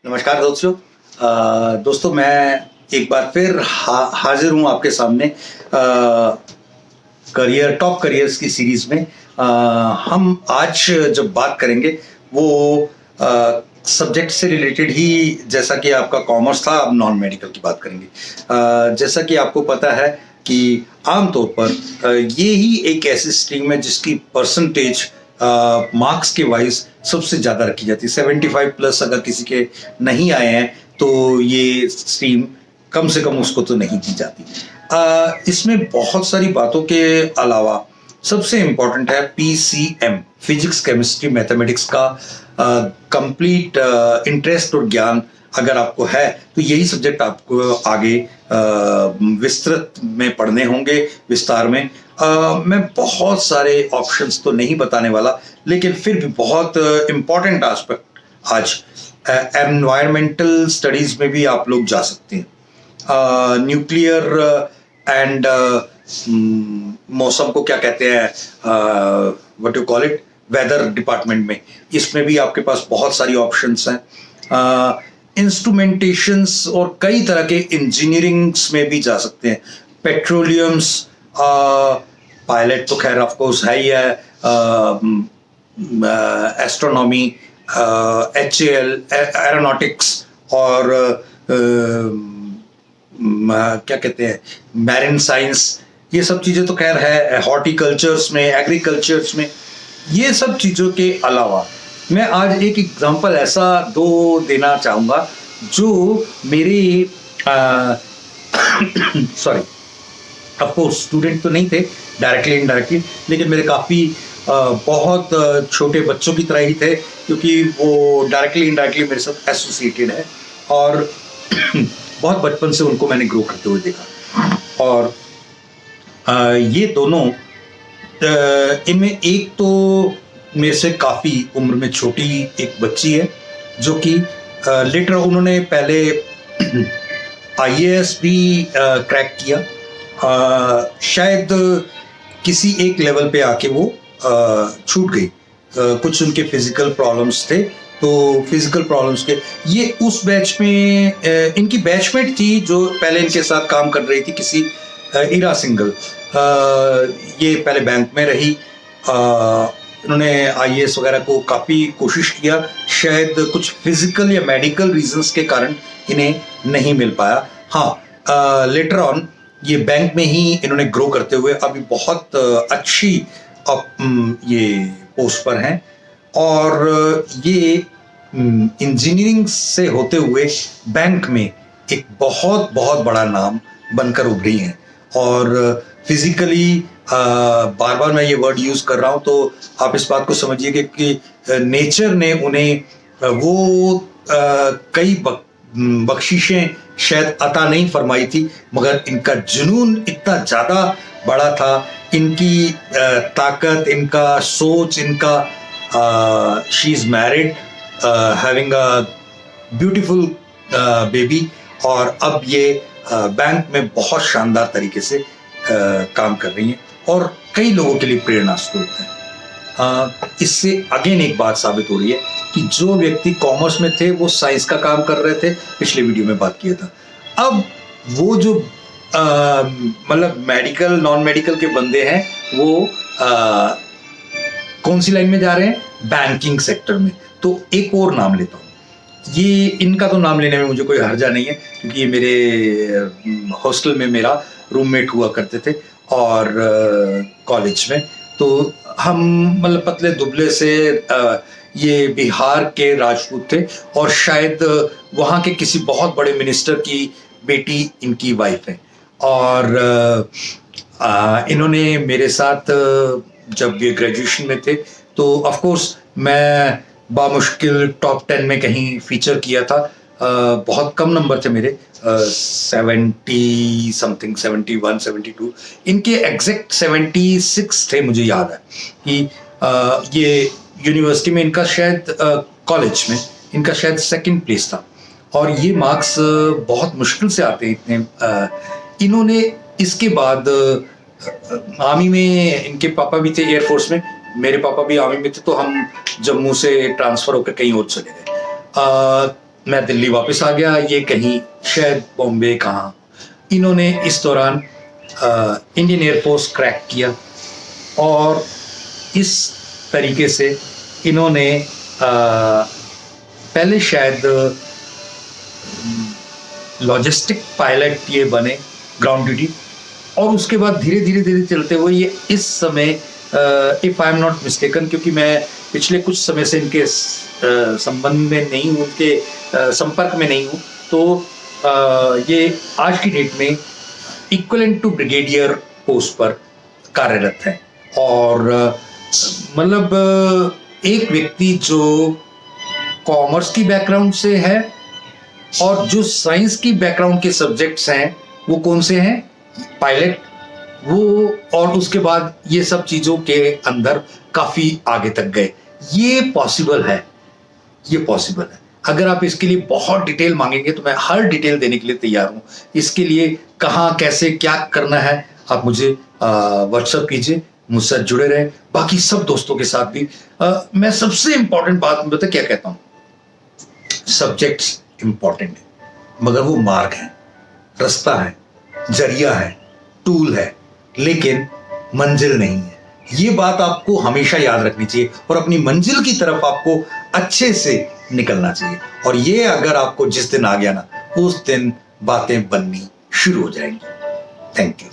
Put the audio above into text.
नमस्कार दोस्तों मैं एक बार फिर हाजिर हूँ आपके सामने टॉप करियर्स की सीरीज में। हम आज जब बात करेंगे वो सब्जेक्ट से रिलेटेड ही, जैसा कि आपका कॉमर्स था, अब नॉन मेडिकल की बात करेंगे। जैसा कि आपको पता है कि आमतौर पर ये ही एक ऐसी स्ट्रीम है जिसकी परसेंटेज मार्क्स के वाइज सबसे ज़्यादा रखी जाती है। 75 प्लस अगर किसी के नहीं आए हैं तो ये स्ट्रीम कम से कम उसको तो नहीं दी जाती। इसमें बहुत सारी बातों के अलावा सबसे इम्पोर्टेंट है PCM, फिजिक्स केमिस्ट्री मैथमेटिक्स का कंप्लीट इंटरेस्ट और ज्ञान अगर आपको है तो यही सब्जेक्ट आपको आगे विस्तृत में पढ़ने होंगे, विस्तार में। मैं बहुत सारे ऑप्शंस तो नहीं बताने वाला, लेकिन फिर भी बहुत इम्पोर्टेंट एस्पेक्ट आज एनवायरमेंटल स्टडीज में भी आप लोग जा सकते हैं। न्यूक्लियर एंड मौसम को क्या कहते हैं, what you call it, weather department में, इसमें भी आपके पास बहुत सारी ऑप्शंस हैं। इंस्ट्रूमेंटेशंस और कई तरह के इंजीनियरिंग्स में भी जा सकते हैं। पेट्रोलियम्स, पायलट तो खैर ऑफ कोर्स है ही है, एस्ट्रोनॉमी, HAL एरोनॉटिक्स, और क्या कहते हैं, मैरिन साइंस, ये सब चीज़ें तो खैर है। हॉर्टिकल्चर्स में, एग्रीकल्चर्स में, ये सब चीज़ों के अलावा मैं आज एक एग्जांपल ऐसा देना चाहूँगा जो मेरे सॉरी, ऑफ कोर्स स्टूडेंट तो नहीं थे डायरेक्टली इनडायरेक्टली, लेकिन मेरे काफ़ी बहुत छोटे बच्चों की तरह ही थे, क्योंकि वो डायरेक्टली इनडायरेक्टली मेरे साथ एसोसिएटेड है और बहुत बचपन से उनको मैंने ग्रो करते हुए देखा। और ये दोनों, इनमें एक तो मेरे से काफ़ी उम्र में छोटी एक बच्ची है जो कि लेटर उन्होंने पहले IAS भी क्रैक किया। शायद किसी एक लेवल पे आके वो छूट गई। कुछ उनके फिजिकल प्रॉब्लम्स थे, तो फिजिकल प्रॉब्लम्स के ये उस बैच में इनकी बैचमेट थी जो पहले इनके साथ काम कर रही थी, किसी इरा सिंगल। ये पहले बैंक में रही। उन्होंने IAS वगैरह को काफ़ी कोशिश किया, शायद कुछ फिजिकल या मेडिकल रीजंस के कारण इन्हें नहीं मिल पाया। हाँ, लेटर ऑन ये बैंक में ही इन्होंने ग्रो करते हुए अभी बहुत अच्छी ये पोस्ट पर हैं, और ये इंजीनियरिंग से होते हुए बैंक में एक बहुत बहुत बड़ा नाम बनकर उभरी हैं। और फिजिकली बार बार मैं ये वर्ड यूज़ कर रहा हूँ तो आप इस बात को समझिए कि नेचर ने उन्हें वो कई बख्शिशें शायद अता नहीं फरमाई थी, मगर इनका जुनून इतना ज़्यादा बड़ा था, इनकी ताकत, इनका सोच, इनका she is married, having a beautiful baby, और अब ये बैंक में बहुत शानदार तरीके से काम कर रही हैं और कई लोगों के लिए प्रेरणा स्रोत है। इससे अगेन एक बात साबित हो रही है कि जो व्यक्ति कॉमर्स में थे वो साइंस का काम कर रहे थे, पिछले वीडियो में बात किया था। अब वो जो मतलब मेडिकल नॉन मेडिकल के बंदे हैं वो कौन सी लाइन में जा रहे हैं, बैंकिंग सेक्टर में। तो एक और नाम लेता हूँ, ये इनका तो नाम लेने में मुझे कोई हर्जा नहीं है, क्योंकि ये मेरे हॉस्टल में मेरा रूममेट हुआ करते थे और कॉलेज में। तो हम मतलब पतले दुबले से, ये बिहार के राजपूत थे और शायद वहाँ के किसी बहुत बड़े मिनिस्टर की बेटी इनकी वाइफ है। और इन्होंने मेरे साथ जब ये ग्रेजुएशन में थे तो ऑफ कोर्स मैं बामुश्किल टॉप 10 में कहीं फीचर किया था। बहुत कम नंबर थे मेरे, 70 समथिंग, 71 72। इनके एग्जैक्ट 76 थे, मुझे याद है कि ये यूनिवर्सिटी में इनका शायद कॉलेज में इनका शायद सेकंड प्लेस था, और ये मार्क्स बहुत मुश्किल से आते हैं इतने। इन्होंने इसके बाद आर्मी में, इनके पापा भी थे एयरफोर्स में, मेरे पापा भी आर्मी में थे, तो हम जम्मू से ट्रांसफ़र होकर कहीं और चले गए। मैं दिल्ली वापस आ गया, ये कहीं शायद बॉम्बे कहाँ। इन्होंने इस दौरान इंडियन एयरफोर्स क्रैक किया और इस तरीके से इन्होंने पहले शायद लॉजिस्टिक पायलट ये बने ग्राउंड ड्यूटी, और उसके बाद धीरे धीरे धीरे चलते हुए ये इस समय if I am not mistaken, क्योंकि मैं पिछले कुछ समय से इनके संबंध में नहीं हूँ, उनके संपर्क में नहीं हूँ, तो ये आज की डेट में इक्वलेंट टू ब्रिगेडियर पोस्ट पर कार्यरत है। और मतलब एक व्यक्ति जो कॉमर्स की बैकग्राउंड से है और जो साइंस की बैकग्राउंड के सब्जेक्ट्स हैं वो कौन से हैं, पायलट वो, और उसके बाद ये सब चीज़ों के अंदर काफ़ी आगे तक गए। ये पॉसिबल है, ये पॉसिबल है। अगर आप इसके लिए बहुत डिटेल मांगेंगे तो मैं हर डिटेल देने के लिए तैयार हूँ। इसके लिए कहाँ कैसे क्या करना है आप मुझे व्हाट्सएप कीजिए, मुझसे जुड़े रहे, बाकी सब दोस्तों के साथ भी। मैं सबसे इंपॉर्टेंट बात बता क्या कहता हूँ, सब्जेक्ट्स इंपॉर्टेंट है मगर वो मार्ग है, रास्ता है, जरिया है, टूल है, लेकिन मंजिल नहीं है। ये बात आपको हमेशा याद रखनी चाहिए और अपनी मंजिल की तरफ आपको अच्छे से निकलना चाहिए। और ये अगर आपको जिस दिन आ गया ना, उस दिन बातें बननी शुरू हो जाएंगी। Thank you.